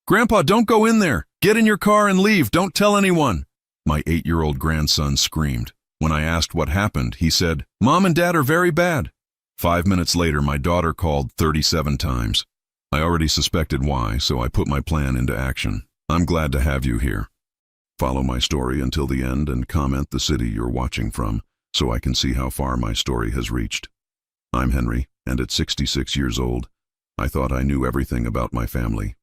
"Grandpa, don't go in there! Get in your car and leave! Don't tell anyone!" My 8-year-old grandson screamed. When I asked what happened, he said, "Mom and Dad are very bad." 5 minutes later, my daughter called 37 times. I already suspected why, so I put my plan into action. I'm glad to have you here. Follow my story until the end and comment the city you're watching from, so I can see how far my story has reached. I'm Henry, and at 66 years old, I thought I knew everything about my family.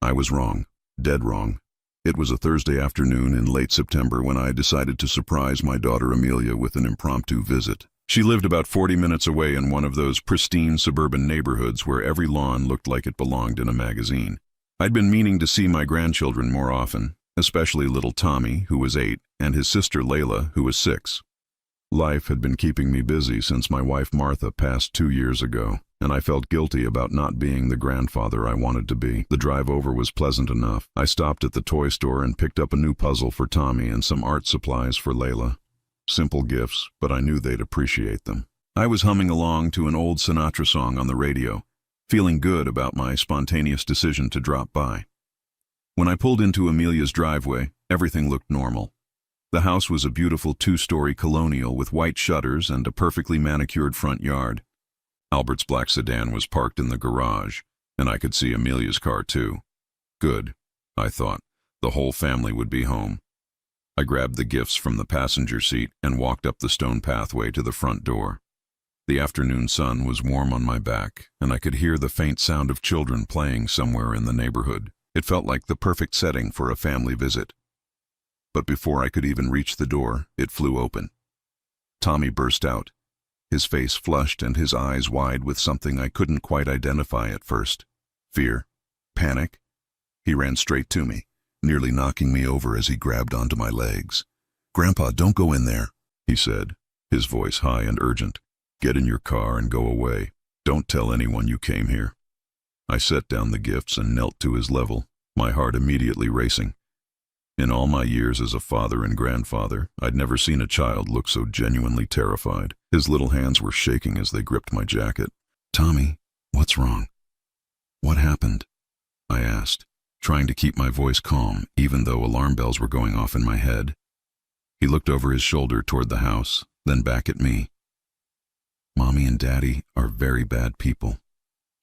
I was wrong, dead wrong. It was a Thursday afternoon in late September when I decided to surprise my daughter Amelia with an impromptu visit. She lived about 40 minutes away in one of those pristine suburban neighborhoods where every lawn looked like it belonged in a magazine. I'd been meaning to see my grandchildren more often, especially little Tommy, who was 8, and his sister Layla, who was 6. Life had been keeping me busy since my wife Martha passed 2 years ago, and I felt guilty about not being the grandfather I wanted to be. The drive over was pleasant enough. I stopped at the toy store and picked up a new puzzle for Tommy and some art supplies for Layla. Simple gifts, but I knew they'd appreciate them. I was humming along to an old Sinatra song on the radio, feeling good about my spontaneous decision to drop by. When I pulled into Amelia's driveway, everything looked normal. The house was a beautiful 2-story colonial with white shutters and a perfectly manicured front yard. Albert's black sedan was parked in the garage, and I could see Amelia's car too. Good, I thought. The whole family would be home. I grabbed the gifts from the passenger seat and walked up the stone pathway to the front door. The afternoon sun was warm on my back, and I could hear the faint sound of children playing somewhere in the neighborhood. It felt like the perfect setting for a family visit. But before I could even reach the door, it flew open. Tommy burst out, his face flushed and his eyes wide with something I couldn't quite identify at first. Fear? Panic? He ran straight to me, nearly knocking me over as he grabbed onto my legs. "Grandpa, don't go in there," he said, his voice high and urgent. "Get in your car and go away. Don't tell anyone you came here." I set down the gifts and knelt to his level, my heart immediately racing. In all my years as a father and grandfather, I'd never seen a child look so genuinely terrified. His little hands were shaking as they gripped my jacket. "Tommy, what's wrong? What happened?" I asked, trying to keep my voice calm, even though alarm bells were going off in my head. He looked over his shoulder toward the house, then back at me. "Mommy and Daddy are very bad people,"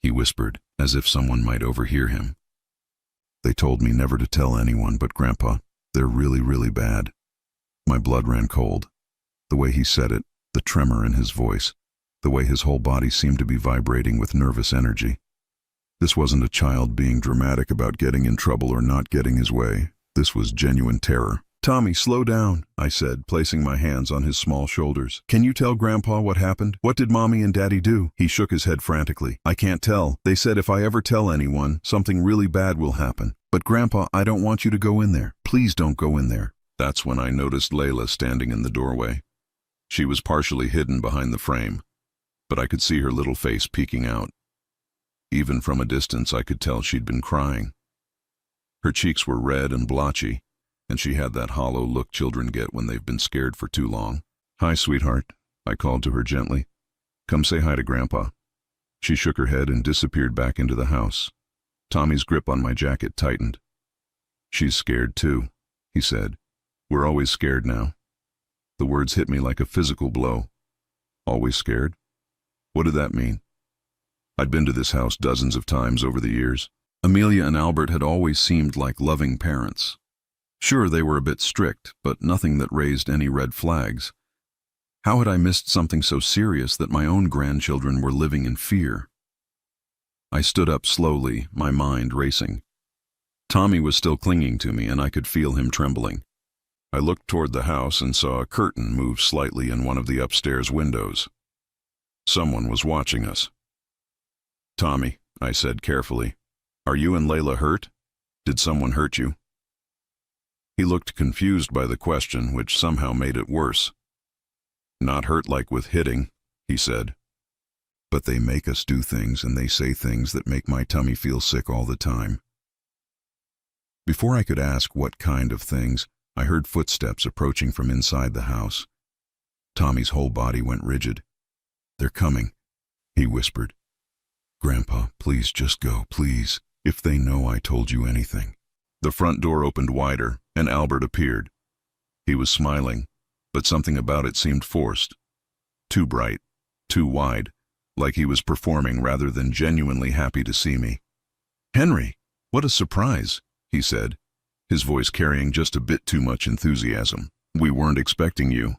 he whispered, as if someone might overhear him. "They told me never to tell anyone, but Grandpa, they're really, really bad." My blood ran cold. The way he said it, the tremor in his voice, the way his whole body seemed to be vibrating with nervous energy. This wasn't a child being dramatic about getting in trouble or not getting his way. This was genuine terror. "Tommy, slow down," I said, placing my hands on his small shoulders. "Can you tell Grandpa what happened? What did Mommy and Daddy do?" He shook his head frantically. "I can't tell. They said if I ever tell anyone, something really bad will happen. But Grandpa, I don't want you to go in there. Please don't go in there." That's when I noticed Layla standing in the doorway. She was partially hidden behind the frame, but I could see her little face peeking out. Even from a distance, I could tell she'd been crying. Her cheeks were red and blotchy, and she had that hollow look children get when they've been scared for too long. "Hi, sweetheart," I called to her gently. "Come say hi to Grandpa." She shook her head and disappeared back into the house. Tommy's grip on my jacket tightened. "She's scared too," he said. "We're always scared now." The words hit me like a physical blow. Always scared? What did that mean? I'd been to this house dozens of times over the years. Amelia and Albert had always seemed like loving parents. Sure, they were a bit strict, but nothing that raised any red flags. How had I missed something so serious that my own grandchildren were living in fear? I stood up slowly, my mind racing. Tommy was still clinging to me, and I could feel him trembling. I looked toward the house and saw a curtain move slightly in one of the upstairs windows. Someone was watching us. "Tommy," I said carefully, "are you and Layla hurt? Did someone hurt you?" He looked confused by the question, which somehow made it worse. "Not hurt like with hitting," he said. "But they make us do things, and they say things that make my tummy feel sick all the time." Before I could ask what kind of things, I heard footsteps approaching from inside the house. Tommy's whole body went rigid. "They're coming," he whispered. "Grandpa, please just go, please." If they know I told you anything. The front door opened wider, and Albert appeared. He was smiling, but something about it seemed forced. Too bright, too wide, like he was performing rather than genuinely happy to see me. "Henry, what a surprise," he said, his voice carrying just a bit too much enthusiasm. "We weren't expecting you."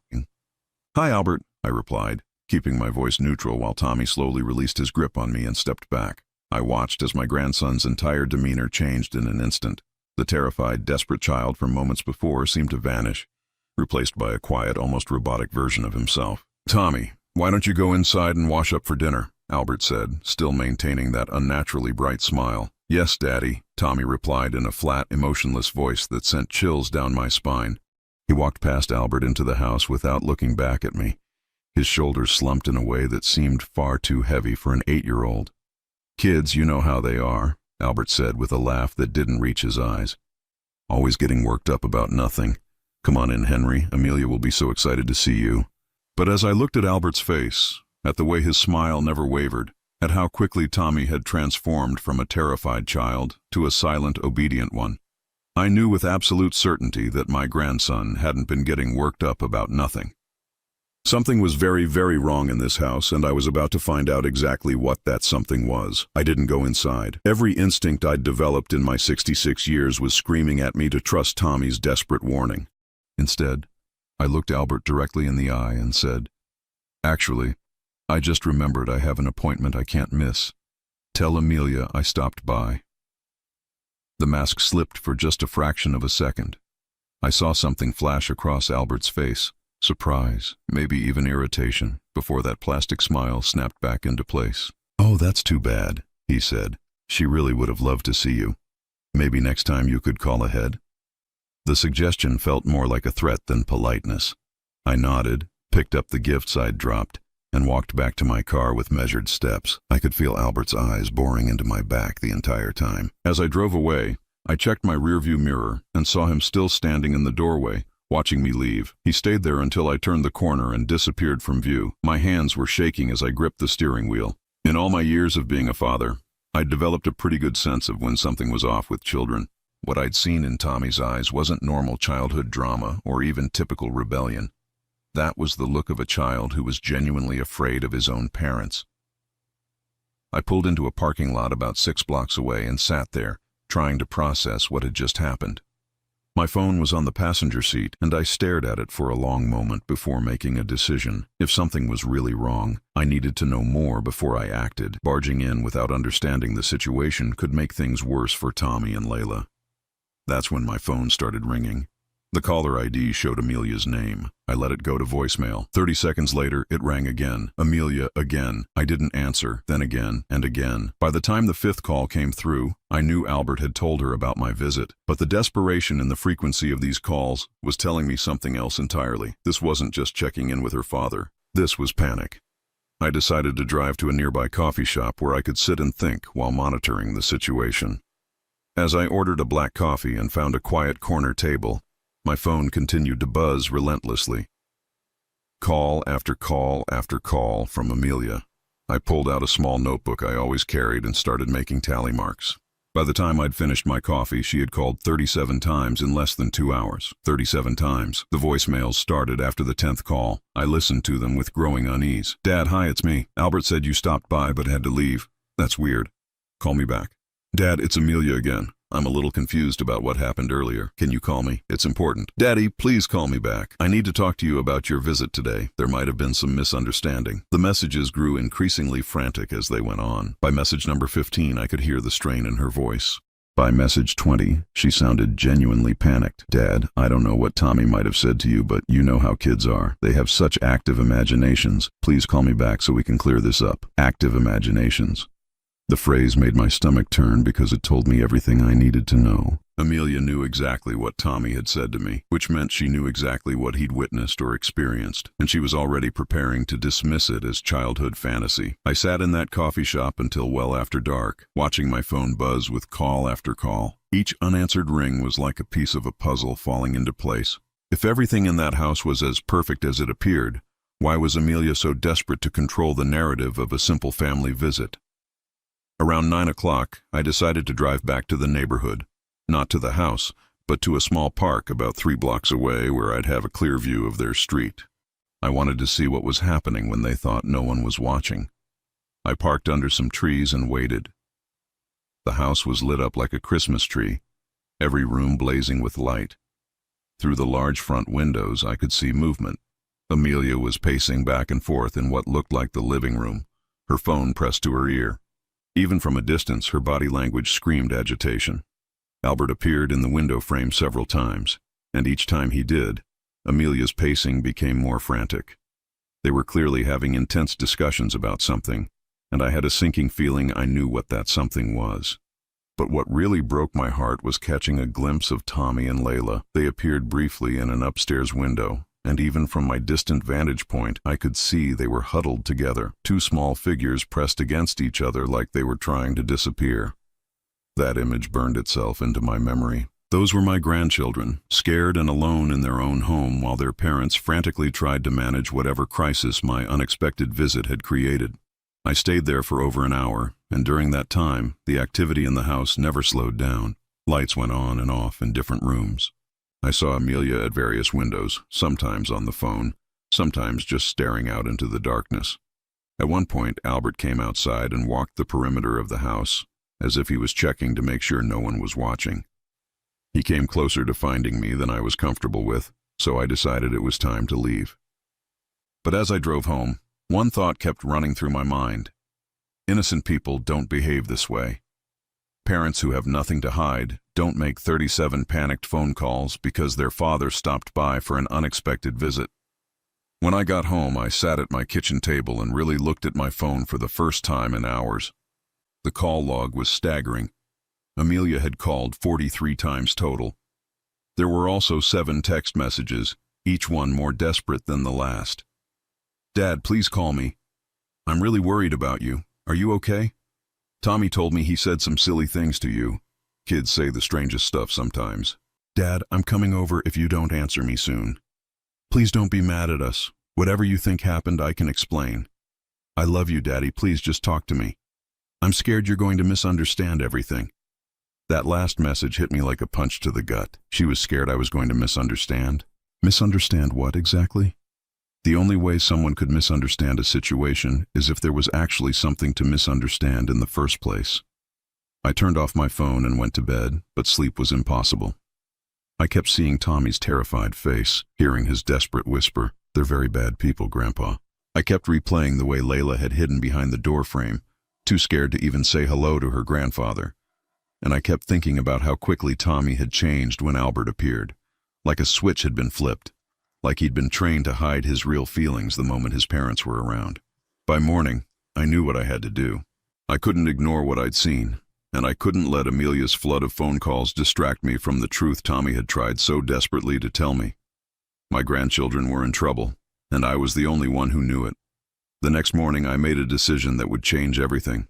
"Hi, Albert," I replied, keeping my voice neutral while Tommy slowly released his grip on me and stepped back. I watched as my grandson's entire demeanor changed in an instant. The terrified, desperate child from moments before seemed to vanish, replaced by a quiet, almost robotic version of himself. "Tommy, why don't you go inside and wash up for dinner?" Albert said, still maintaining that unnaturally bright smile. "Yes, Daddy," Tommy replied in a flat, emotionless voice that sent chills down my spine. He walked past Albert into the house without looking back at me. His shoulders slumped in a way that seemed far too heavy for an 8-year-old. "Kids, you know how they are," Albert said with a laugh that didn't reach his eyes. "Always getting worked up about nothing. Come on in, Henry. Amelia will be so excited to see you." But as I looked at Albert's face, at the way his smile never wavered, at how quickly Tommy had transformed from a terrified child to a silent, obedient one, I knew with absolute certainty that my grandson hadn't been getting worked up about nothing. Something was very, very wrong in this house, and I was about to find out exactly what that something was. I didn't go inside. Every instinct I'd developed in my 66 years was screaming at me to trust Tommy's desperate warning. Instead, I looked Albert directly in the eye and said, "Actually, I just remembered I have an appointment I can't miss. Tell Amelia I stopped by." The mask slipped for just a fraction of a second. I saw something flash across Albert's face. Surprise, maybe even irritation, before that plastic smile snapped back into place. "Oh, that's too bad," he said. "She really would have loved to see you. Maybe next time you could call ahead?" The suggestion felt more like a threat than politeness. I nodded, picked up the gifts I'd dropped, and walked back to my car with measured steps. I could feel Albert's eyes boring into my back the entire time. As I drove away, I checked my rearview mirror and saw him still standing in the doorway, watching me leave. He stayed there until I turned the corner and disappeared from view. My hands were shaking as I gripped the steering wheel. In all my years of being a father, I'd developed a pretty good sense of when something was off with children. What I'd seen in Tommy's eyes wasn't normal childhood drama or even typical rebellion. That was the look of a child who was genuinely afraid of his own parents. I pulled into a parking lot about 6 blocks away and sat there, trying to process what had just happened. My phone was on the passenger seat, and I stared at it for a long moment before making a decision. If something was really wrong, I needed to know more before I acted. Barging in without understanding the situation could make things worse for Tommy and Layla. That's when my phone started ringing. The caller ID showed Amelia's name. I let it go to voicemail. 30 seconds later, it rang again. Amelia again. I didn't answer, then again and again. By the time the 5th call came through, I knew Albert had told her about my visit. But the desperation in the frequency of these calls was telling me something else entirely. This wasn't just checking in with her father. This was panic. I decided to drive to a nearby coffee shop where I could sit and think while monitoring the situation. As I ordered a black coffee and found a quiet corner table, my phone continued to buzz relentlessly. Call after call after call from Amelia. I pulled out a small notebook I always carried and started making tally marks. By the time I'd finished my coffee, she had called 37 times in less than 2 hours. 37 times. The voicemails started after the 10th call. I listened to them with growing unease. "Dad, hi, it's me. Albert said you stopped by but had to leave. That's weird. Call me back." "Dad, it's Amelia again. I'm a little confused about what happened earlier. Can you call me? It's important." "Daddy, please call me back. I need to talk to you about your visit today. There might have been some misunderstanding." The messages grew increasingly frantic as they went on. By message number 15, I could hear the strain in her voice. By message 20, she sounded genuinely panicked. "Dad, I don't know what Tommy might have said to you, but you know how kids are. They have such active imaginations. Please call me back so we can clear this up." Active imaginations. The phrase made my stomach turn because it told me everything I needed to know. Amelia knew exactly what Tommy had said to me, which meant she knew exactly what he'd witnessed or experienced, and she was already preparing to dismiss it as childhood fantasy. I sat in that coffee shop until well after dark, watching my phone buzz with call after call. Each unanswered ring was like a piece of a puzzle falling into place. If everything in that house was as perfect as it appeared, why was Amelia so desperate to control the narrative of a simple family visit? Around 9 o'clock, I decided to drive back to the neighborhood. Not to the house, but to a small park about 3 blocks away where I'd have a clear view of their street. I wanted to see what was happening when they thought no one was watching. I parked under some trees and waited. The house was lit up like a Christmas tree, every room blazing with light. Through the large front windows, I could see movement. Amelia was pacing back and forth in what looked like the living room, her phone pressed to her ear. Even from a distance, her body language screamed agitation. Albert appeared in the window frame several times, and each time he did, Amelia's pacing became more frantic. They were clearly having intense discussions about something, and I had a sinking feeling I knew what that something was. But what really broke my heart was catching a glimpse of Tommy and Layla. They appeared briefly in an upstairs window, and even from my distant vantage point, I could see they were huddled together, 2 small figures pressed against each other like they were trying to disappear. That image burned itself into my memory. Those were my grandchildren, scared and alone in their own home while their parents frantically tried to manage whatever crisis my unexpected visit had created. I stayed there for over an hour, and during that time, the activity in the house never slowed down. Lights went on and off in different rooms. I saw Amelia at various windows, sometimes on the phone, sometimes just staring out into the darkness. At one point, Albert came outside and walked the perimeter of the house, as if he was checking to make sure no one was watching. He came closer to finding me than I was comfortable with, so I decided it was time to leave. But as I drove home, one thought kept running through my mind. Innocent people don't behave this way. Parents who have nothing to hide don't make 37 panicked phone calls because their father stopped by for an unexpected visit. When I got home, I sat at my kitchen table and really looked at my phone for the first time in hours. The call log was staggering. Amelia had called 43 times total. There were also 7 text messages, each one more desperate than the last. "Dad, please call me. I'm really worried about you. Are you okay? Tommy told me he said some silly things to you. Kids say the strangest stuff sometimes. Dad, I'm coming over if you don't answer me soon. Please don't be mad at us. Whatever you think happened, I can explain. I love you, Daddy. Please just talk to me. I'm scared you're going to misunderstand everything." That last message hit me like a punch to the gut. She was scared I was going to misunderstand. Misunderstand what exactly? The only way someone could misunderstand a situation is if there was actually something to misunderstand in the first place. I turned off my phone and went to bed, but sleep was impossible. I kept seeing Tommy's terrified face, hearing his desperate whisper, "They're very bad people, Grandpa." I kept replaying the way Layla had hidden behind the door frame, too scared to even say hello to her grandfather. And I kept thinking about how quickly Tommy had changed when Albert appeared, like a switch had been flipped, like he'd been trained to hide his real feelings the moment his parents were around. By morning, I knew what I had to do. I couldn't ignore what I'd seen, and I couldn't let Amelia's flood of phone calls distract me from the truth Tommy had tried so desperately to tell me. My grandchildren were in trouble, and I was the only one who knew it. The next morning, I made a decision that would change everything.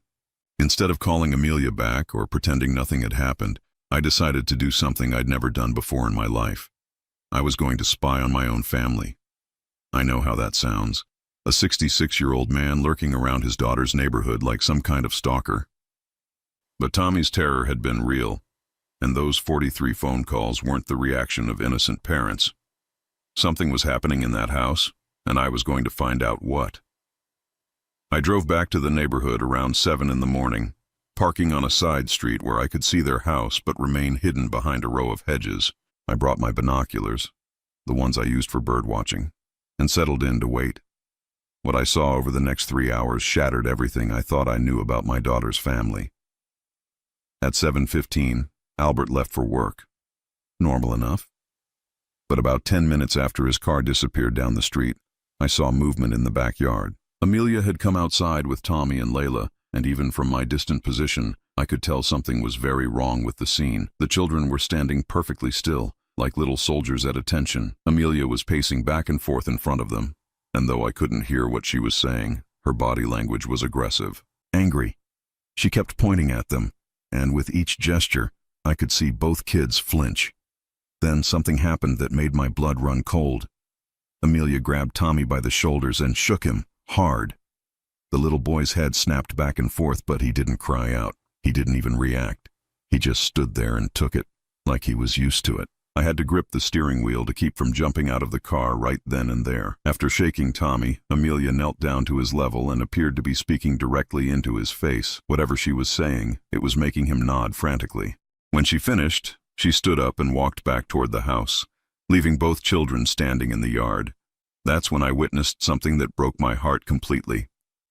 Instead of calling Amelia back or pretending nothing had happened, I decided to do something I'd never done before in my life. I was going to spy on my own family. I know how that sounds. A 66-year-old man lurking around his daughter's neighborhood like some kind of stalker. But Tommy's terror had been real, and those 43 phone calls weren't the reaction of innocent parents. Something was happening in that house, and I was going to find out what. I drove back to the neighborhood around 7 in the morning, parking on a side street where I could see their house but remain hidden behind a row of hedges. I brought my binoculars, the ones I used for bird watching, and settled in to wait. What I saw over the next 3 hours shattered everything I thought I knew about my daughter's family. At 7:15, Albert left for work. Normal enough. But about 10 minutes after his car disappeared down the street, I saw movement in the backyard. Amelia had come outside with Tommy and Layla, and even from my distant position, I could tell something was very wrong with the scene. The children were standing perfectly still, like little soldiers at attention. Amelia was pacing back and forth in front of them, and though I couldn't hear what she was saying, her body language was aggressive, angry. She kept pointing at them, and with each gesture, I could see both kids flinch. Then something happened that made my blood run cold. Amelia grabbed Tommy by the shoulders and shook him, hard. The little boy's head snapped back and forth, but he didn't cry out. He didn't even react. He just stood there and took it, like he was used to it. I had to grip the steering wheel to keep from jumping out of the car right then and there. After shaking Tommy, Amelia knelt down to his level and appeared to be speaking directly into his face. Whatever she was saying, it was making him nod frantically. When she finished, she stood up and walked back toward the house, leaving both children standing in the yard. That's when I witnessed something that broke my heart completely.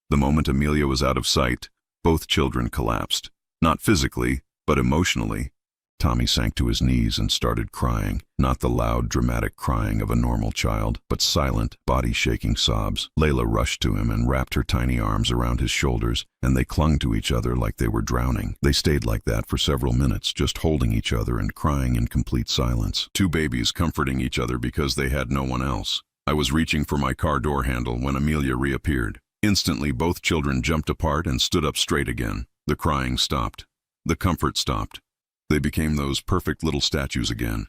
The moment Amelia was out of sight, both children collapsed. Not physically, but emotionally. Tommy sank to his knees and started crying, not the loud, dramatic crying of a normal child, but silent, body-shaking sobs. Layla rushed to him and wrapped her tiny arms around his shoulders, and they clung to each other like they were drowning. They stayed like that for several minutes, just holding each other and crying in complete silence. Two babies comforting each other because they had no one else. I was reaching for my car door handle when Amelia reappeared. Instantly, both children jumped apart and stood up straight again. The crying stopped. The comfort stopped. They became those perfect little statues again,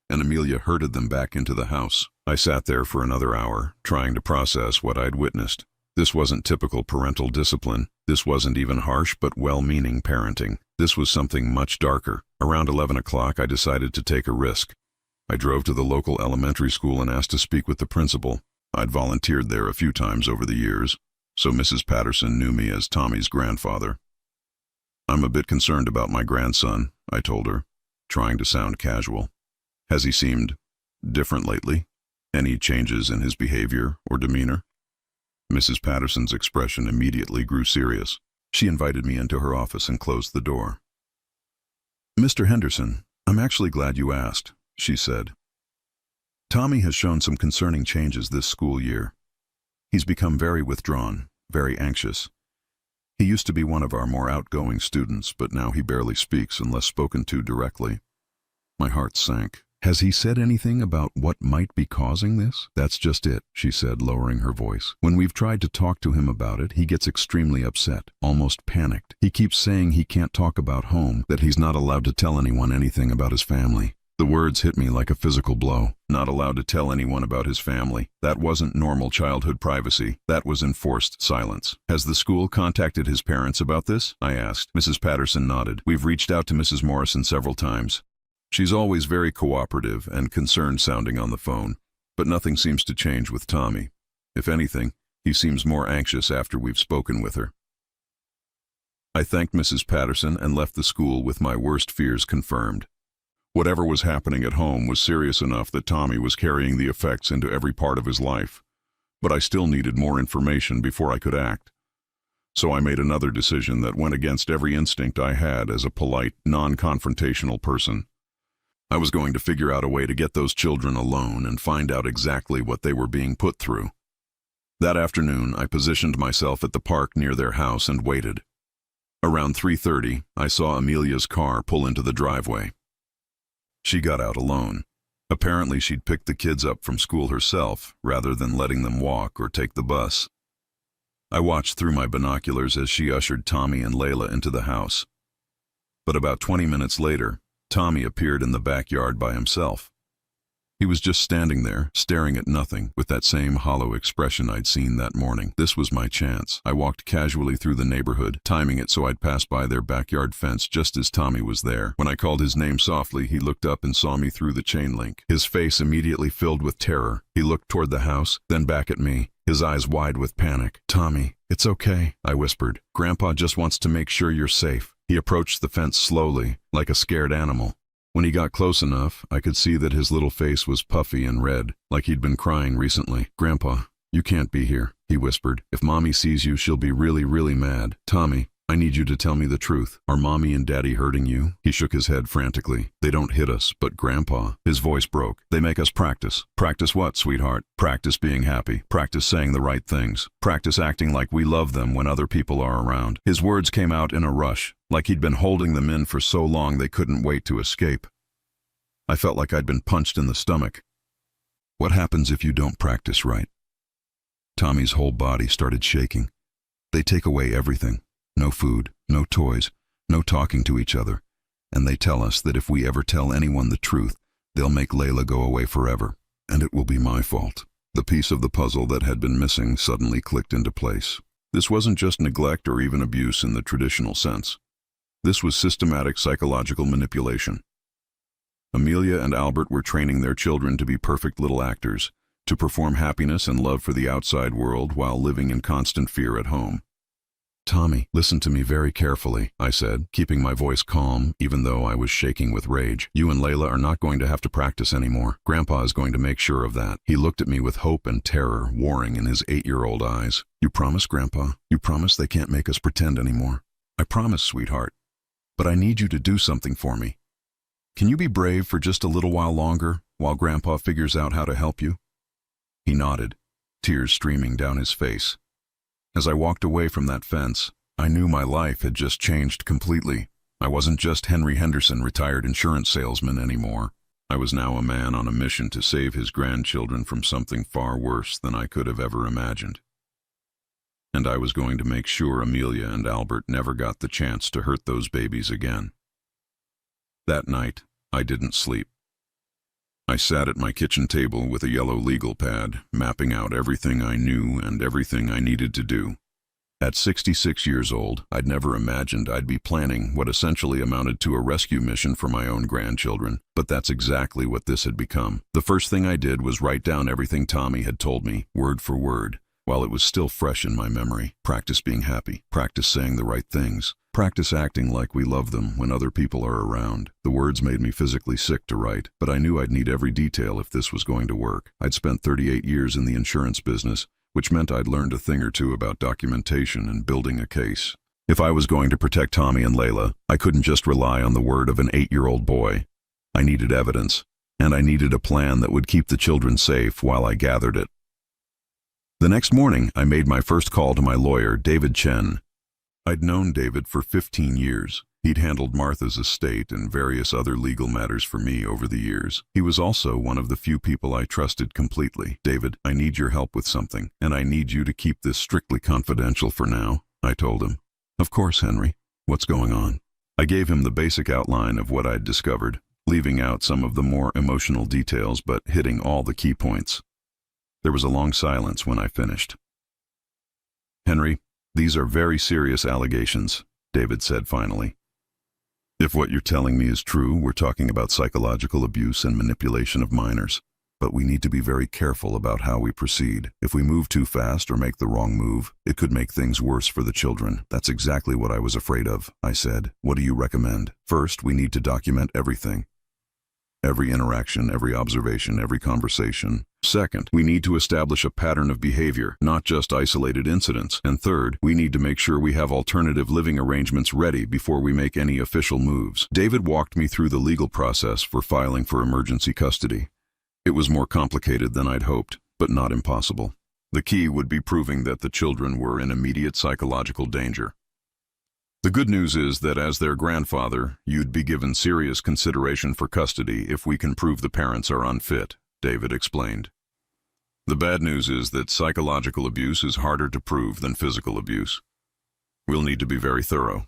and Amelia herded them back into the house. I sat there for another hour, trying to process what I'd witnessed. This wasn't typical parental discipline. This wasn't even harsh but well-meaning parenting. This was something much darker. Around 11 o'clock, I decided to take a risk. I drove to the local elementary school and asked to speak with the principal. I'd volunteered there a few times over the years, so Mrs. Patterson knew me as Tommy's grandfather. "I'm a bit concerned about my grandson," I told her, trying to sound casual. "Has he seemed different lately? Any changes in his behavior or demeanor?" Mrs. Patterson's expression immediately grew serious. She invited me into her office and closed the door. "Mr. Henderson, I'm actually glad you asked," she said. "Tommy has shown some concerning changes this school year. He's become very withdrawn, very anxious. He used to be one of our more outgoing students, but now he barely speaks unless spoken to directly." My heart sank. "Has he said anything about what might be causing this?" "That's just it," she said, lowering her voice. "When we've tried to talk to him about it, he gets extremely upset, almost panicked. He keeps saying he can't talk about home, that he's not allowed to tell anyone anything about his family." The words hit me like a physical blow. Not allowed to tell anyone about his family. That wasn't normal childhood privacy. That was enforced silence. "Has the school contacted his parents about this?" I asked. Mrs. Patterson nodded. "We've reached out to Mrs. Morrison several times. She's always very cooperative and concerned sounding on the phone, but nothing seems to change with Tommy. If anything, he seems more anxious after we've spoken with her." I thanked Mrs. Patterson and left the school with my worst fears confirmed. Whatever was happening at home was serious enough that Tommy was carrying the effects into every part of his life. But I still needed more information before I could act. So I made another decision that went against every instinct I had as a polite, non-confrontational person. I was going to figure out a way to get those children alone and find out exactly what they were being put through. That afternoon, I positioned myself at the park near their house and waited. Around 3:30, I saw Amelia's car pull into the driveway. She got out alone. Apparently she'd picked the kids up from school herself, rather than letting them walk or take the bus. I watched through my binoculars as she ushered Tommy and Layla into the house. But about 20 minutes later, Tommy appeared in the backyard by himself. He was just standing there, staring at nothing, with that same hollow expression I'd seen that morning. This was my chance. I walked casually through the neighborhood, timing it so I'd pass by their backyard fence just as Tommy was there. When I called his name softly, he looked up and saw me through the chain link. His face immediately filled with terror. He looked toward the house, then back at me, his eyes wide with panic. "Tommy, it's okay," I whispered. "Grandpa just wants to make sure you're safe." He approached the fence slowly, like a scared animal. When he got close enough, I could see that his little face was puffy and red, like he'd been crying recently. "Grandpa, you can't be here," he whispered. "If Mommy sees you, she'll be really, really mad. Tommy, I need you to tell me the truth. Are Mommy and Daddy hurting you?" He shook his head frantically. "They don't hit us, but Grandpa," his voice broke. "They make us practice." "Practice what, sweetheart?" "Practice being happy. Practice saying the right things. Practice acting like we love them when other people are around." His words came out in a rush, like he'd been holding them in for so long they couldn't wait to escape. I felt like I'd been punched in the stomach. "What happens if you don't practice right?" Tommy's whole body started shaking. "They take away everything. No food, no toys, no talking to each other. And they tell us that if we ever tell anyone the truth, they'll make Layla go away forever. And it will be my fault." The piece of the puzzle that had been missing suddenly clicked into place. This wasn't just neglect or even abuse in the traditional sense. This was systematic psychological manipulation. Amelia and Albert were training their children to be perfect little actors, to perform happiness and love for the outside world while living in constant fear at home. "Tommy, listen to me very carefully," I said, keeping my voice calm even though I was shaking with rage. "You and Layla are not going to have to practice anymore. Grandpa is going to make sure of that." He looked at me with hope and terror warring in his 8-year-old eyes. "You promise, Grandpa? You promise they can't make us pretend anymore?" "I promise, sweetheart. But I need you to do something for me. Can you be brave for just a little while longer, while Grandpa figures out how to help you?" He nodded, tears streaming down his face. As I walked away from that fence, I knew my life had just changed completely. I wasn't just Henry Henderson, retired insurance salesman, anymore. I was now a man on a mission to save his grandchildren from something far worse than I could have ever imagined. And I was going to make sure Amelia and Albert never got the chance to hurt those babies again. That night, I didn't sleep. I sat at my kitchen table with a yellow legal pad, mapping out everything I knew and everything I needed to do. At 66 years old, I'd never imagined I'd be planning what essentially amounted to a rescue mission for my own grandchildren, but that's exactly what this had become. The first thing I did was write down everything Tommy had told me, word for word, while it was still fresh in my memory. Practice being happy, practice saying the right things, practice acting like we love them when other people are around. The words made me physically sick to write, but I knew I'd need every detail if this was going to work. I'd spent 38 years in the insurance business, which meant I'd learned a thing or two about documentation and building a case. If I was going to protect Tommy and Layla, I couldn't just rely on the word of an 8-year-old boy. I needed evidence, and I needed a plan that would keep the children safe while I gathered it. The next morning, I made my first call to my lawyer, David Chen. I'd known David for 15 years. He'd handled Martha's estate and various other legal matters for me over the years. He was also one of the few people I trusted completely. "David, I need your help with something, and I need you to keep this strictly confidential for now," I told him. "Of course, Henry. What's going on?" I gave him the basic outline of what I'd discovered, leaving out some of the more emotional details but hitting all the key points. There was a long silence when I finished. "Henry, these are very serious allegations," David said finally. "If what you're telling me is true, we're talking about psychological abuse and manipulation of minors. But we need to be very careful about how we proceed. If we move too fast or make the wrong move, it could make things worse for the children." "That's exactly what I was afraid of," I said. "What do you recommend?" "First, we need to document everything. Every interaction, every observation, every conversation. Second, we need to establish a pattern of behavior, not just isolated incidents. And third, we need to make sure we have alternative living arrangements ready before we make any official moves." David walked me through the legal process for filing for emergency custody. It was more complicated than I'd hoped, but not impossible. The key would be proving that the children were in immediate psychological danger. "The good news is that as their grandfather, you'd be given serious consideration for custody if we can prove the parents are unfit," David explained. "The bad news is that psychological abuse is harder to prove than physical abuse. We'll need to be very thorough."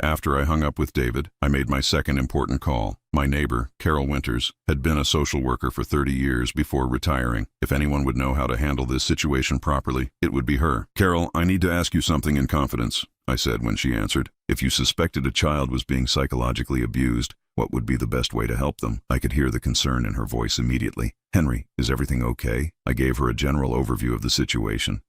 After I hung up with David, I made my second important call. My neighbor, Carol Winters, had been a social worker for 30 years before retiring. If anyone would know how to handle this situation properly, it would be her. "Carol, I need to ask you something in confidence," I said when she answered. "If you suspected a child was being psychologically abused, what would be the best way to help them?" I could hear the concern in her voice immediately. "Henry, is everything okay?" I gave her a general overview of the situation.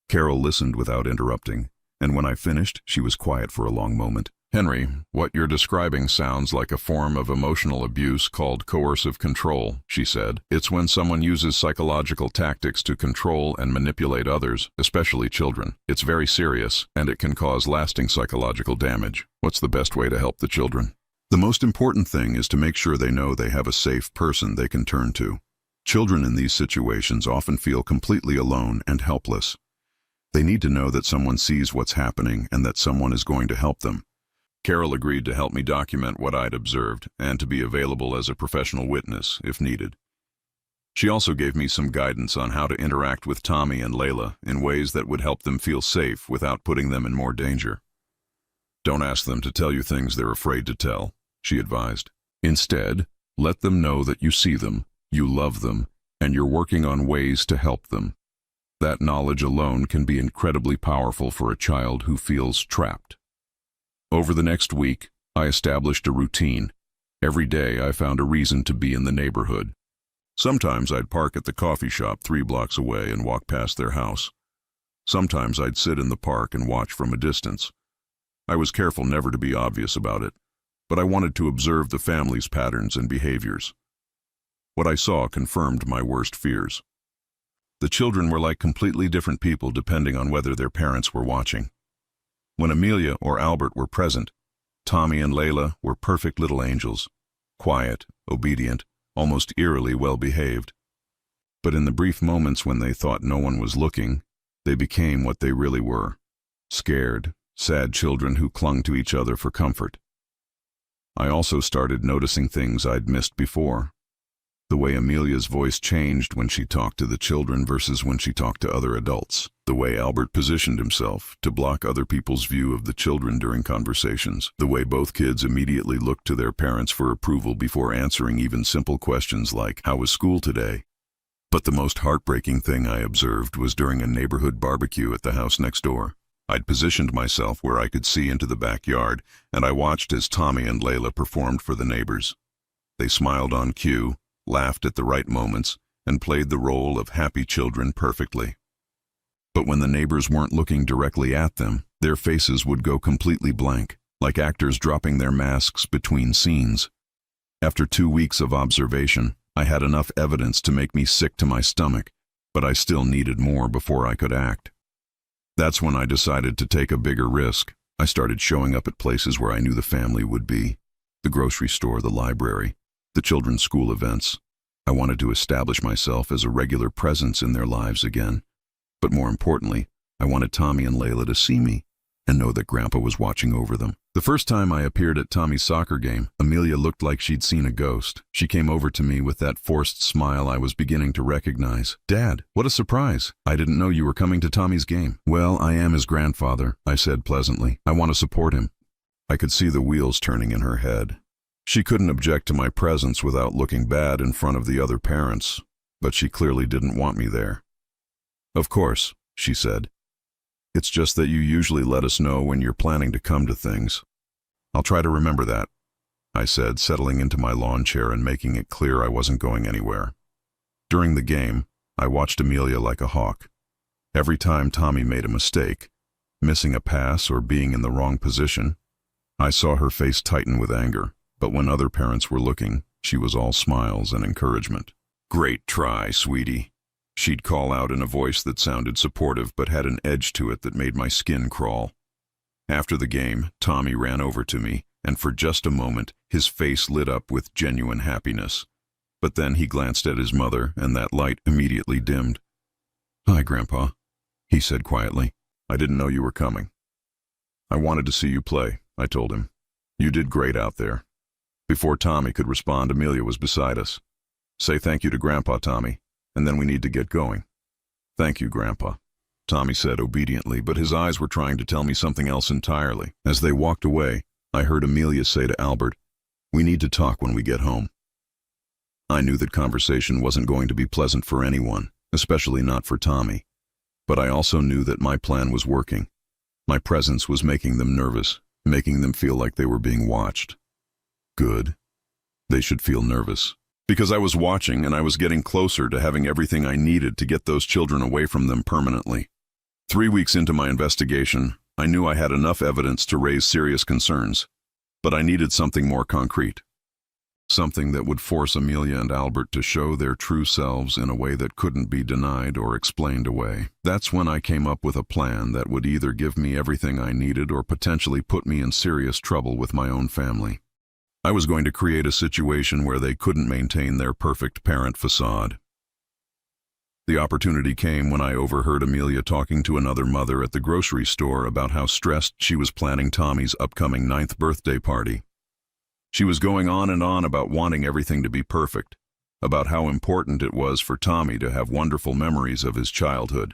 Carol listened without interrupting, and when I finished, she was quiet for a long moment. "Henry, what you're describing sounds like a form of emotional abuse called coercive control," she said. "It's when someone uses psychological tactics to control and manipulate others, especially children. It's very serious, and it can cause lasting psychological damage. What's the best way to help the children?" "The most important thing is to make sure they know they have a safe person they can turn to. Children in these situations often feel completely alone and helpless. They need to know that someone sees what's happening and that someone is going to help them." Carol agreed to help me document what I'd observed and to be available as a professional witness if needed. She also gave me some guidance on how to interact with Tommy and Layla in ways that would help them feel safe without putting them in more danger. "Don't ask them to tell you things they're afraid to tell," she advised. "Instead, let them know that you see them, you love them, and you're working on ways to help them. That knowledge alone can be incredibly powerful for a child who feels trapped. Over the next week, I established a routine. Every day I found a reason to be in the neighborhood. Sometimes I'd park at the coffee shop 3 blocks away and walk past their house. Sometimes I'd sit in the park and watch from a distance. I was careful never to be obvious about it, but I wanted to observe the family's patterns and behaviors. What I saw confirmed my worst fears. The children were like completely different people depending on whether their parents were watching. When Amelia or Albert were present, Tommy and Layla were perfect little angels, quiet, obedient, almost eerily well-behaved. But in the brief moments when they thought no one was looking, they became what they really were: scared, sad children who clung to each other for comfort. I also started noticing things I'd missed before. The way Amelia's voice changed when she talked to the children versus when she talked to other adults. The way Albert positioned himself to block other people's view of the children during conversations. The way both kids immediately looked to their parents for approval before answering even simple questions like, "How was school today?" But the most heartbreaking thing I observed was during a neighborhood barbecue at the house next door. I'd positioned myself where I could see into the backyard, and I watched as Tommy and Layla performed for the neighbors. They smiled on cue, laughed at the right moments, and played the role of happy children perfectly. But when the neighbors weren't looking directly at them, their faces would go completely blank, like actors dropping their masks between scenes. After 2 weeks of observation, I had enough evidence to make me sick to my stomach, but I still needed more before I could act. That's when I decided to take a bigger risk. I started showing up at places where I knew the family would be: the grocery store, the library, the children's school events. I wanted to establish myself as a regular presence in their lives again. But more importantly, I wanted Tommy and Layla to see me and know that Grandpa was watching over them. The first time I appeared at Tommy's soccer game, Amelia looked like she'd seen a ghost. She came over to me with that forced smile I was beginning to recognize. "Dad, what a surprise. I didn't know you were coming to Tommy's game." "Well, I am his grandfather," I said pleasantly. "I want to support him." I could see the wheels turning in her head. She couldn't object to my presence without looking bad in front of the other parents, but she clearly didn't want me there. "Of course," she said. "It's just that you usually let us know when you're planning to come to things." "I'll try to remember that," I said, settling into my lawn chair and making it clear I wasn't going anywhere. During the game, I watched Amelia like a hawk. Every time Tommy made a mistake, missing a pass or being in the wrong position, I saw her face tighten with anger. But when other parents were looking, she was all smiles and encouragement. "Great try, sweetie," she'd call out in a voice that sounded supportive but had an edge to it that made my skin crawl. After the game, Tommy ran over to me, and for just a moment, his face lit up with genuine happiness. But then he glanced at his mother, and that light immediately dimmed. "Hi, Grandpa," he said quietly. "I didn't know you were coming." "I wanted to see you play," I told him. "You did great out there." Before Tommy could respond, Amelia was beside us. "Say thank you to Grandpa, Tommy, and then we need to get going." "Thank you, Grandpa," Tommy said obediently, but his eyes were trying to tell me something else entirely. As they walked away, I heard Amelia say to Albert, "We need to talk when we get home." I knew that conversation wasn't going to be pleasant for anyone, especially not for Tommy. But I also knew that my plan was working. My presence was making them nervous, making them feel like they were being watched. Good. They should feel nervous. Because I was watching and I was getting closer to having everything I needed to get those children away from them permanently. 3 weeks into my investigation, I knew I had enough evidence to raise serious concerns, but I needed something more concrete. Something that would force Amelia and Albert to show their true selves in a way that couldn't be denied or explained away. That's when I came up with a plan that would either give me everything I needed or potentially put me in serious trouble with my own family. I was going to create a situation where they couldn't maintain their perfect parent facade. The opportunity came when I overheard Amelia talking to another mother at the grocery store about how stressed she was planning Tommy's upcoming 9th birthday party. She was going on and on about wanting everything to be perfect, about how important it was for Tommy to have wonderful memories of his childhood.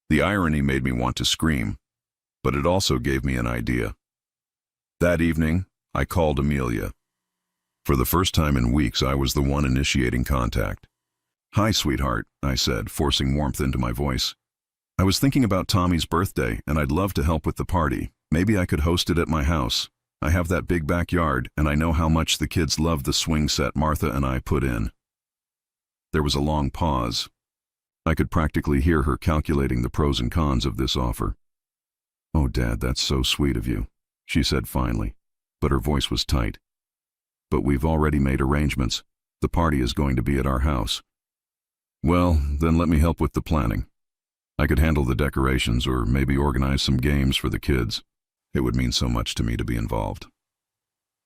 The irony made me want to scream, but it also gave me an idea. That evening, I called Amelia. For the first time in weeks, I was the one initiating contact. "Hi, sweetheart," I said, forcing warmth into my voice. I was thinking about Tommy's birthday, and I'd love to help with the party. Maybe I could host it at my house. I have that big backyard, and I know how much the kids love the swing set Martha and I put in." There was a long pause. I could practically hear her calculating the pros and cons of this offer. "Oh, Dad, that's so sweet of you," she said finally, but her voice was tight. "But we've already made arrangements. The party is going to be at our house." "Well, then let me help with the planning. I could handle the decorations or maybe organize some games for the kids. It would mean so much to me to be involved."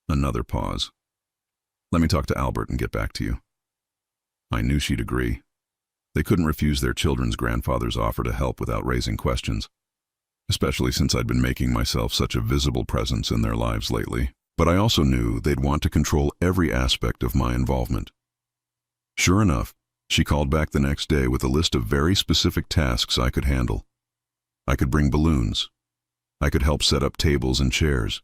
Another pause. "Let me talk to Albert and get back to you." I knew she'd agree. They couldn't refuse their children's grandfather's offer to help without raising questions, especially since I'd been making myself such a visible presence in their lives lately. But I also knew they'd want to control every aspect of my involvement. Sure enough, she called back the next day with a list of very specific tasks I could handle. I could bring balloons. I could help set up tables and chairs.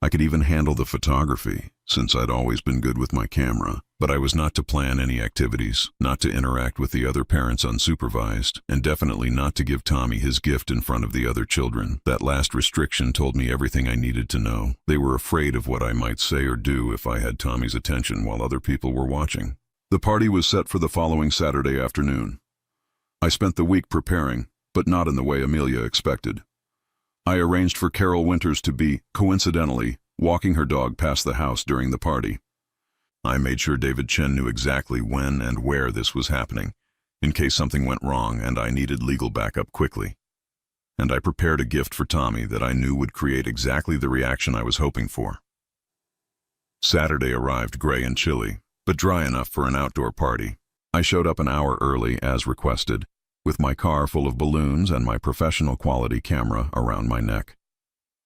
I could even handle the photography, since I'd always been good with my camera. But I was not to plan any activities, not to interact with the other parents unsupervised, and definitely not to give Tommy his gift in front of the other children. That last restriction told me everything I needed to know. They were afraid of what I might say or do if I had Tommy's attention while other people were watching. The party was set for the following Saturday afternoon. I spent the week preparing, but not in the way Amelia expected. I arranged for Carol Winters to be, coincidentally, walking her dog past the house during the party. I made sure David Chen knew exactly when and where this was happening, in case something went wrong and I needed legal backup quickly. And I prepared a gift for Tommy that I knew would create exactly the reaction I was hoping for. Saturday arrived gray and chilly, but dry enough for an outdoor party. I showed up an hour early, as requested, with my car full of balloons and my professional quality camera around my neck.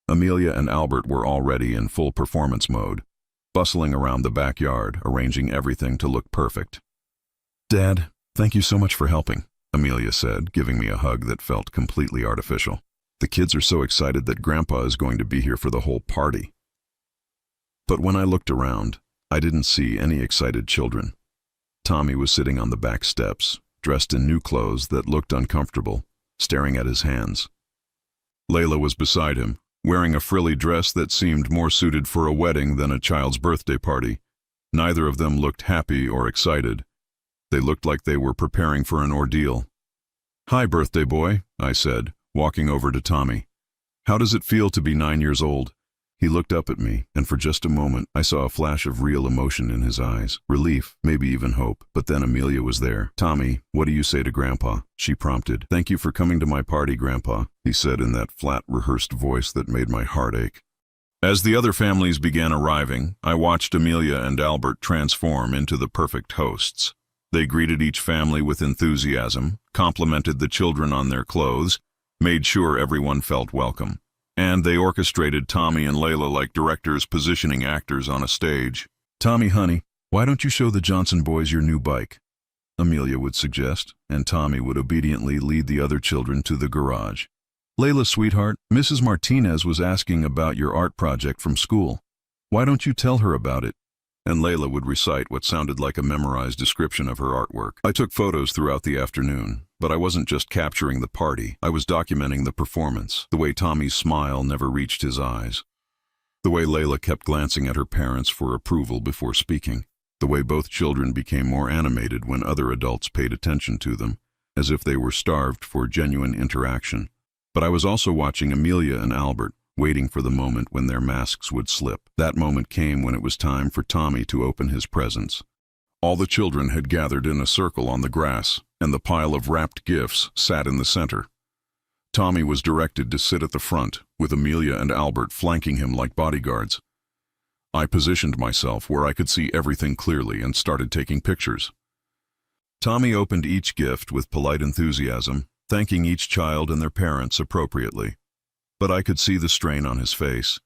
Amelia and Albert were already in full performance mode, bustling around the backyard, arranging everything to look perfect. "Dad, thank you so much for helping," Amelia said, giving me a hug that felt completely artificial. "The kids are so excited that Grandpa is going to be here for the whole party." But when I looked around, I didn't see any excited children. Tommy was sitting on the back steps, dressed in new clothes that looked uncomfortable, staring at his hands. Layla was beside him, wearing a frilly dress that seemed more suited for a wedding than a child's birthday party. Neither of them looked happy or excited. They looked like they were preparing for an ordeal. "Hi, birthday boy," I said, walking over to Tommy. "How does it feel to be 9 years old?" He looked up at me, and for just a moment I saw a flash of real emotion in his eyes. Relief, maybe even hope. But then Amelia was there. "Tommy, what do you say to Grandpa?" she prompted. "Thank you for coming to my party, Grandpa," he said in that flat, rehearsed voice that made my heart ache. As the other families began arriving, I watched Amelia and Albert transform into the perfect hosts. They greeted each family with enthusiasm, complimented the children on their clothes, made sure everyone felt welcome. And they orchestrated Tommy and Layla like directors positioning actors on a stage. "Tommy, honey, why don't you show the Johnson boys your new bike?" Amelia would suggest, and Tommy would obediently lead the other children to the garage. "Layla, sweetheart, Mrs. Martinez was asking about your art project from school. Why don't you tell her about it?" And Layla would recite what sounded like a memorized description of her artwork. I took photos throughout the afternoon, but I wasn't just capturing the party. I was documenting the performance, the way Tommy's smile never reached his eyes, the way Layla kept glancing at her parents for approval before speaking, the way both children became more animated when other adults paid attention to them, as if they were starved for genuine interaction. But I was also watching Amelia and Albert, waiting for the moment when their masks would slip. That moment came when it was time for Tommy to open his presents. All the children had gathered in a circle on the grass, and the pile of wrapped gifts sat in the center. Tommy was directed to sit at the front, with Amelia and Albert flanking him like bodyguards. I positioned myself where I could see everything clearly and started taking pictures. Tommy opened each gift with polite enthusiasm, thanking each child and their parents appropriately. But I could see the strain on his face.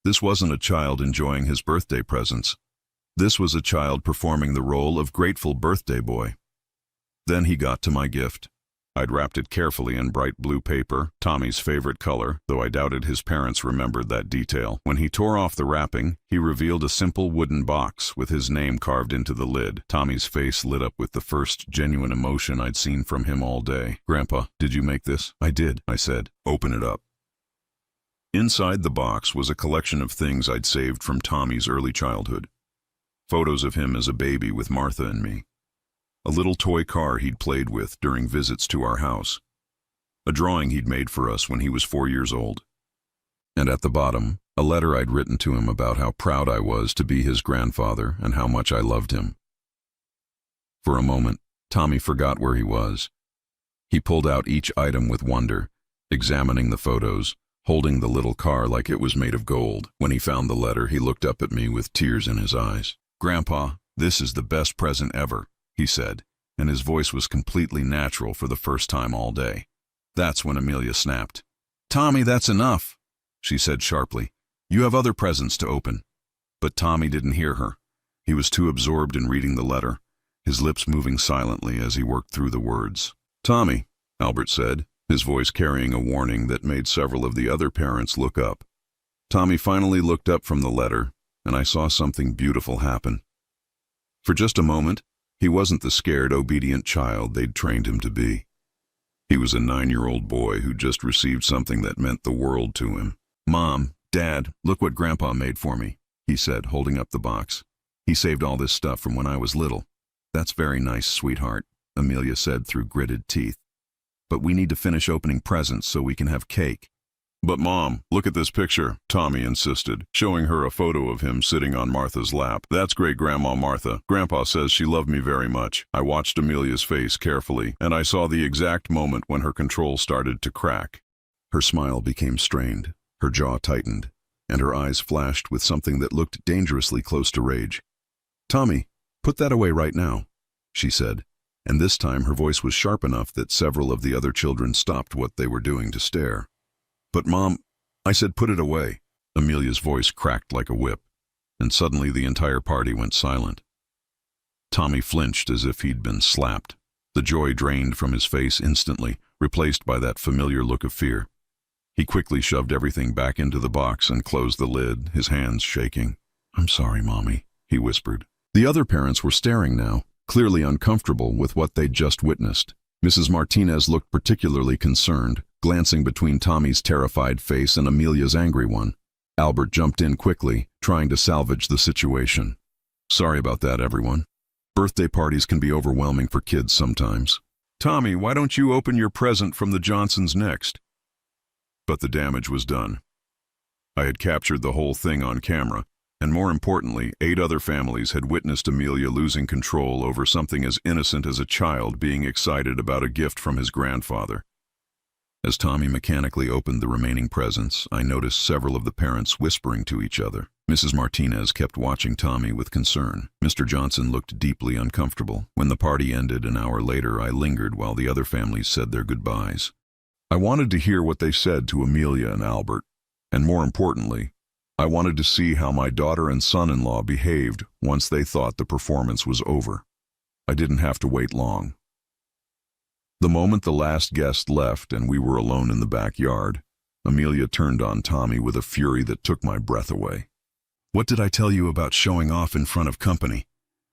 This wasn't a child enjoying his birthday presents. This was a child performing the role of grateful birthday boy. Then he got to my gift. I'd wrapped it carefully in bright blue paper, Tommy's favorite color, though I doubted his parents remembered that detail. When he tore off the wrapping, he revealed a simple wooden box with his name carved into the lid. Tommy's face lit up with the first genuine emotion I'd seen from him all day. "Grandpa, did you make this?" "I did," I said. "Open it up." Inside the box was a collection of things I'd saved from Tommy's early childhood. Photos of him as a baby with Martha and me. A little toy car he'd played with during visits to our house. A drawing he'd made for us when he was 4 years old. And at the bottom, a letter I'd written to him about how proud I was to be his grandfather and how much I loved him. For a moment, Tommy forgot where he was. He pulled out each item with wonder, examining the photos, holding the little car like it was made of gold. When he found the letter, he looked up at me with tears in his eyes. "Grandpa, this is the best present ever," he said, and his voice was completely natural for the first time all day. That's when Amelia snapped. "Tommy, that's enough," she said sharply. "You have other presents to open." But Tommy didn't hear her. He was too absorbed in reading the letter, his lips moving silently as he worked through the words. "Tommy," Albert said, his voice carrying a warning that made several of the other parents look up. Tommy finally looked up from the letter, and I saw something beautiful happen. For just a moment, he wasn't the scared, obedient child they'd trained him to be. He was a 9-year-old boy who just received something that meant the world to him. "Mom, Dad, look what Grandpa made for me," he said, holding up the box. "He saved all this stuff from when I was little." "That's very nice, sweetheart," Amelia said through gritted teeth. "But we need to finish opening presents so we can have cake." "But Mom, look at this picture," Tommy insisted, showing her a photo of him sitting on Martha's lap. "That's great-grandma Martha. Grandpa says she loved me very much." I watched Amelia's face carefully, and I saw the exact moment when her control started to crack. Her smile became strained, her jaw tightened, and her eyes flashed with something that looked dangerously close to rage. "Tommy, put that away right now," she said, and this time her voice was sharp enough that several of the other children stopped what they were doing to stare. "But Mom," I said, "put it away." Amelia's voice cracked like a whip, and suddenly the entire party went silent. Tommy flinched as if he'd been slapped. The joy drained from his face instantly, replaced by that familiar look of fear. He quickly shoved everything back into the box and closed the lid, his hands shaking. "I'm sorry, Mommy," he whispered. The other parents were staring now, clearly uncomfortable with what they'd just witnessed. Mrs. Martinez looked particularly concerned, glancing between Tommy's terrified face and Amelia's angry one. Albert jumped in quickly, trying to salvage the situation. "Sorry about that, everyone. Birthday parties can be overwhelming for kids sometimes. Tommy, why don't you open your present from the Johnsons next?" But the damage was done. I had captured the whole thing on camera, and more importantly, 8 other families had witnessed Amelia losing control over something as innocent as a child being excited about a gift from his grandfather. As Tommy mechanically opened the remaining presents, I noticed several of the parents whispering to each other. Mrs. Martinez kept watching Tommy with concern. Mr. Johnson looked deeply uncomfortable. When the party ended an hour later, I lingered while the other families said their goodbyes. I wanted to hear what they said to Amelia and Albert, and more importantly, I wanted to see how my daughter and son-in-law behaved once they thought the performance was over. I didn't have to wait long. The moment the last guest left and we were alone in the backyard, Amelia turned on Tommy with a fury that took my breath away. "What did I tell you about showing off in front of company?"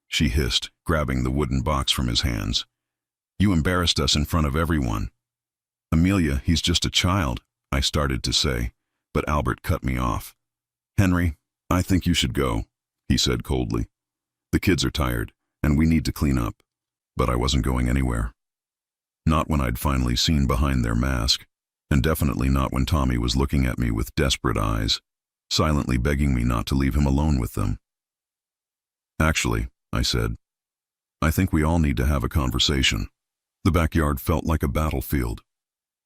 she hissed, grabbing the wooden box from his hands. "You embarrassed us in front of everyone." "Amelia, he's just a child," I started to say, but Albert cut me off. "Henry, I think you should go," he said coldly. "The kids are tired, and we need to clean up." But I wasn't going anywhere. Not when I'd finally seen behind their mask, and definitely not when Tommy was looking at me with desperate eyes, silently begging me not to leave him alone with them. "Actually," I said, "I think we all need to have a conversation." The backyard felt like a battlefield.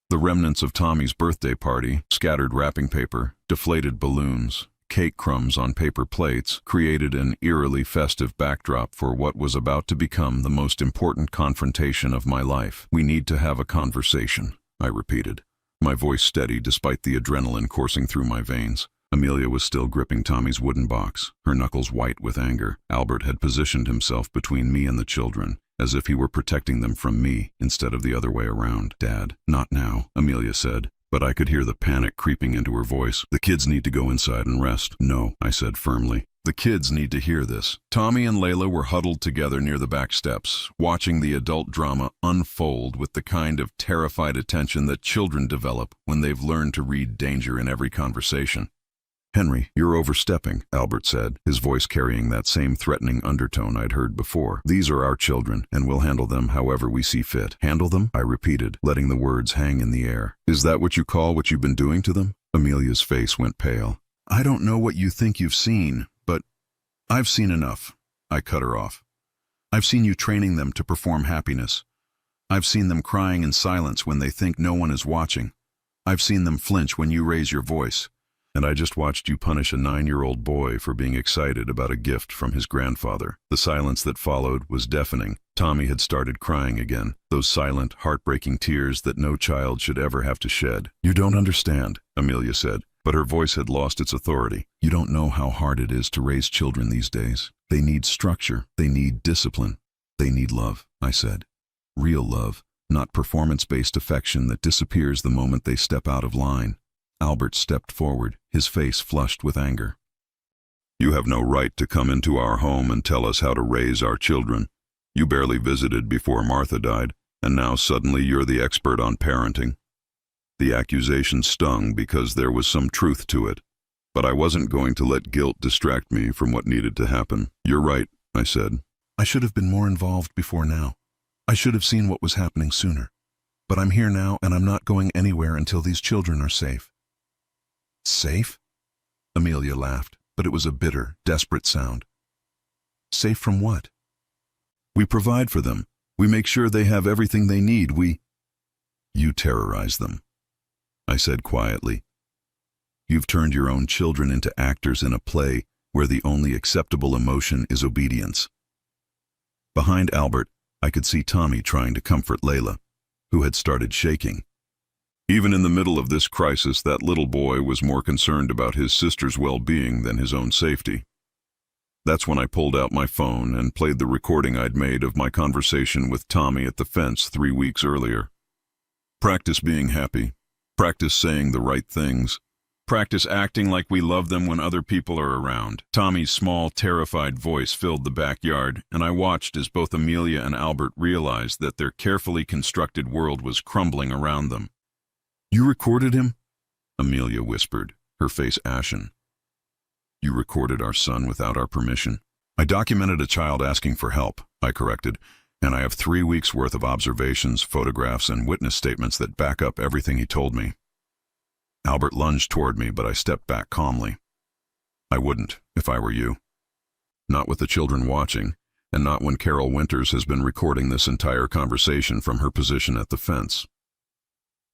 The remnants of Tommy's birthday party, scattered wrapping paper, deflated balloons, cake crumbs on paper plates, created an eerily festive backdrop for what was about to become the most important confrontation of my life. "We need to have a conversation," I repeated, my voice steady despite the adrenaline coursing through my veins. Amelia was still gripping Tommy's wooden box, her knuckles white with anger. Albert had positioned himself between me and the children, as if he were protecting them from me instead of the other way around. "Dad, not now," Amelia said, but I could hear the panic creeping into her voice. "The kids need to go inside and rest." "No," I said firmly. "The kids need to hear this." Tommy and Layla were huddled together near the back steps, watching the adult drama unfold with the kind of terrified attention that children develop when they've learned to read danger in every conversation. "Henry, you're overstepping," Albert said, his voice carrying that same threatening undertone I'd heard before. "These are our children, and we'll handle them however we see fit." "Handle them?" I repeated, letting the words hang in the air. "Is that what you call what you've been doing to them?" Amelia's face went pale. "I don't know what you think you've seen, but I've seen enough." I cut her off. "I've seen you training them to perform happiness. I've seen them crying in silence when they think no one is watching. I've seen them flinch when you raise your voice. And I just watched you punish a 9-year-old boy for being excited about a gift from his grandfather." The silence that followed was deafening. Tommy had started crying again, those silent, heartbreaking tears that no child should ever have to shed. "You don't understand," Amelia said, but her voice had lost its authority. "You don't know how hard it is to raise children these days. They need structure. They need discipline. They need love," I said. "Real love, not performance-based affection that disappears the moment they step out of line." Albert stepped forward, his face flushed with anger. "You have no right to come into our home and tell us how to raise our children. You barely visited before Martha died, and now suddenly you're the expert on parenting." The accusation stung because there was some truth to it, but I wasn't going to let guilt distract me from what needed to happen. "You're right," I said. "I should have been more involved before now. I should have seen what was happening sooner. But I'm here now, and I'm not going anywhere until these children are safe." "Safe?" Amelia laughed, but it was a bitter, desperate sound. "Safe from what?" "We provide for them. We make sure they have everything they need. You terrorize them," I said quietly. "You've turned your own children into actors in a play where the only acceptable emotion is obedience." Behind Albert, I could see Tommy trying to comfort Layla, who had started shaking. Even in the middle of this crisis, that little boy was more concerned about his sister's well-being than his own safety. That's when I pulled out my phone and played the recording I'd made of my conversation with Tommy at the fence 3 weeks earlier. Practice being happy. Practice saying the right things. Practice acting like we love them when other people are around. Tommy's small, terrified voice filled the backyard, and I watched as both Amelia and Albert realized that their carefully constructed world was crumbling around them. "You recorded him?" Amelia whispered, her face ashen. "You recorded our son without our permission." "I documented a child asking for help," I corrected, "and I have 3 weeks' worth of observations, photographs, and witness statements that back up everything he told me." Albert lunged toward me, but I stepped back calmly. "I wouldn't, if I were you. Not with the children watching, and not when Carol Winters has been recording this entire conversation from her position at the fence."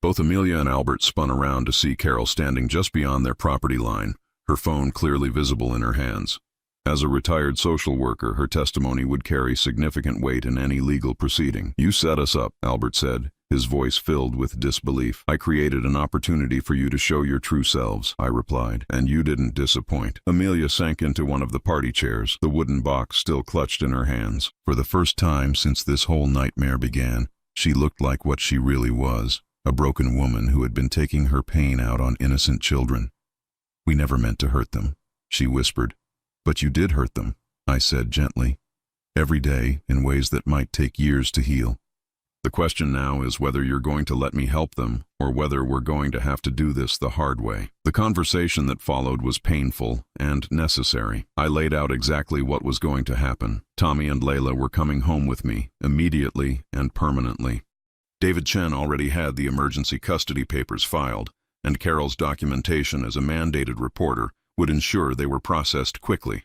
Both Amelia and Albert spun around to see Carol standing just beyond their property line, her phone clearly visible in her hands. As a retired social worker, her testimony would carry significant weight in any legal proceeding. "You set us up," Albert said, his voice filled with disbelief. "I created an opportunity for you to show your true selves," I replied, "and you didn't disappoint." Amelia sank into one of the party chairs, the wooden box still clutched in her hands. For the first time since this whole nightmare began, she looked like what she really was. A broken woman who had been taking her pain out on innocent children. "We never meant to hurt them," she whispered. "But you did hurt them," I said gently. "Every day, in ways that might take years to heal. The question now is whether you're going to let me help them, or whether we're going to have to do this the hard way." The conversation that followed was painful and necessary. I laid out exactly what was going to happen. Tommy and Layla were coming home with me, immediately and permanently. David Chen already had the emergency custody papers filed, and Carol's documentation as a mandated reporter would ensure they were processed quickly.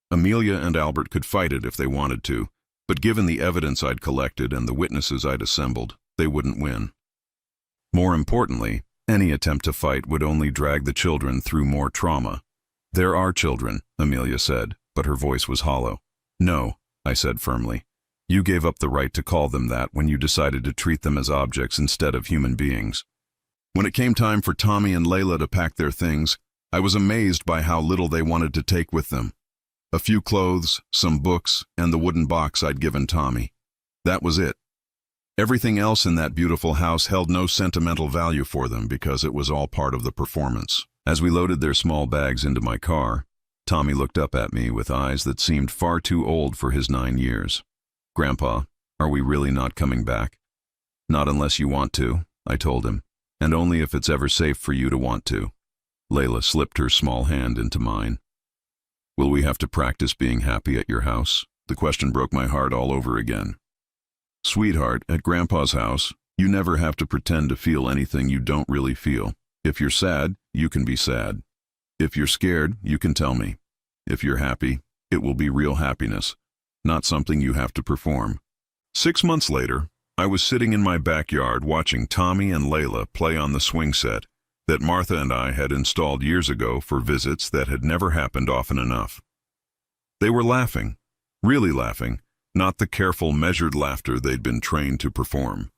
Amelia and Albert could fight it if they wanted to, but given the evidence I'd collected and the witnesses I'd assembled, they wouldn't win. More importantly, any attempt to fight would only drag the children through more trauma. "There are children," Amelia said, but her voice was hollow. "No," I said firmly. "You gave up the right to call them that when you decided to treat them as objects instead of human beings." When it came time for Tommy and Layla to pack their things, I was amazed by how little they wanted to take with them. A few clothes, some books, and the wooden box I'd given Tommy. That was it. Everything else in that beautiful house held no sentimental value for them because it was all part of the performance. As we loaded their small bags into my car, Tommy looked up at me with eyes that seemed far too old for his 9 years. "Grandpa, are we really not coming back?" "Not unless you want to," I told him, "and only if it's ever safe for you to want to." Layla slipped her small hand into mine. "Will we have to practice being happy at your house?" The question broke my heart all over again. "Sweetheart, at Grandpa's house, you never have to pretend to feel anything you don't really feel. If you're sad, you can be sad. If you're scared, you can tell me. If you're happy, it will be real happiness, not something you have to perform." 6 months later, I was sitting in my backyard watching Tommy and Layla play on the swing set that Martha and I had installed years ago for visits that had never happened often enough. They were laughing, really laughing, not the careful, measured laughter they'd been trained to perform.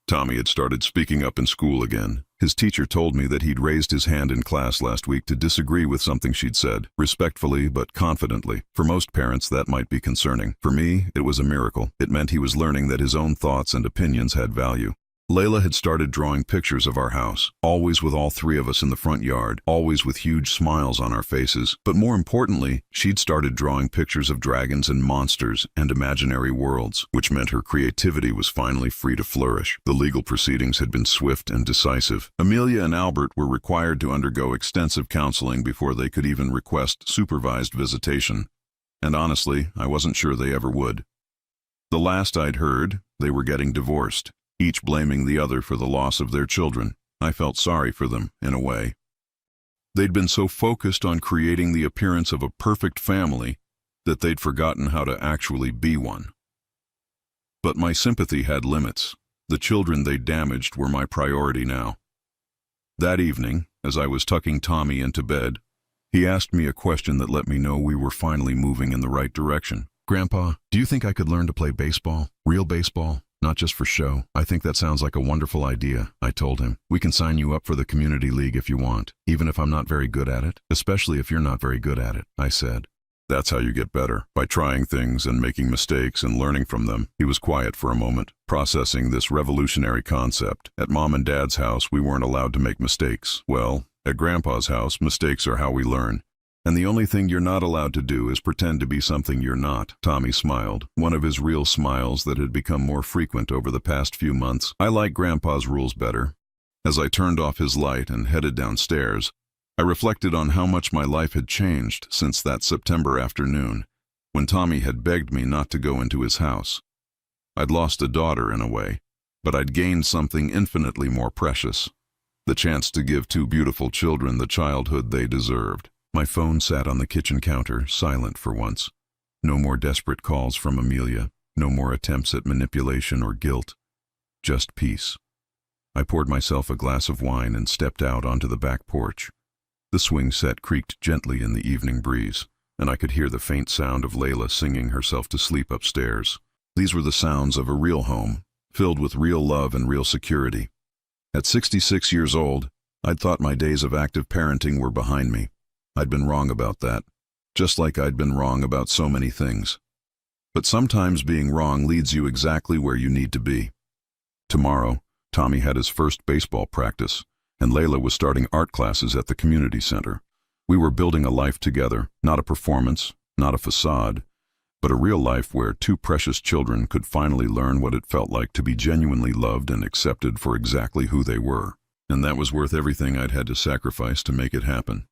Tommy had started speaking up in school again. His teacher told me that he'd raised his hand in class last week to disagree with something she'd said, respectfully but confidently. For most parents, that might be concerning. For me, it was a miracle. It meant he was learning that his own thoughts and opinions had value. Layla had started drawing pictures of our house, always with all three of us in the front yard, always with huge smiles on our faces. But more importantly, she'd started drawing pictures of dragons and monsters and imaginary worlds, which meant her creativity was finally free to flourish. The legal proceedings had been swift and decisive. Amelia and Albert were required to undergo extensive counseling before they could even request supervised visitation. And honestly, I wasn't sure they ever would. The last I'd heard, they were getting divorced, each blaming the other for the loss of their children. I felt sorry for them, in a way. They'd been so focused on creating the appearance of a perfect family that they'd forgotten how to actually be one. But my sympathy had limits. The children they'd damaged were my priority now. That evening, as I was tucking Tommy into bed, he asked me a question that let me know we were finally moving in the right direction. "Grandpa, do you think I could learn to play baseball? Real baseball? Not just for show." "I think that sounds like a wonderful idea," I told him. "We can sign you up for the community league if you want, even if I'm not very good at it. Especially if you're not very good at it," I said. "That's how you get better, by trying things and making mistakes and learning from them." He was quiet for a moment, processing this revolutionary concept. At Mom and Dad's house, we weren't allowed to make mistakes. Well, at Grandpa's house, mistakes are how we learn. And the only thing you're not allowed to do is pretend to be something you're not. Tommy smiled, one of his real smiles that had become more frequent over the past few months. I like Grandpa's rules better. As I turned off his light and headed downstairs, I reflected on how much my life had changed since that September afternoon, when Tommy had begged me not to go into his house. I'd lost a daughter in a way, but I'd gained something infinitely more precious: the chance to give two beautiful children the childhood they deserved. My phone sat on the kitchen counter, silent for once. No more desperate calls from Amelia, no more attempts at manipulation or guilt. Just peace. I poured myself a glass of wine and stepped out onto the back porch. The swing set creaked gently in the evening breeze, and I could hear the faint sound of Layla singing herself to sleep upstairs. These were the sounds of a real home, filled with real love and real security. At 66 years old, I'd thought my days of active parenting were behind me. I'd been wrong about that, just like I'd been wrong about so many things. But sometimes being wrong leads you exactly where you need to be. Tomorrow, Tommy had his first baseball practice, and Layla was starting art classes at the community center. We were building a life together, not a performance, not a facade, but a real life where two precious children could finally learn what it felt like to be genuinely loved and accepted for exactly who they were. And that was worth everything I'd had to sacrifice to make it happen.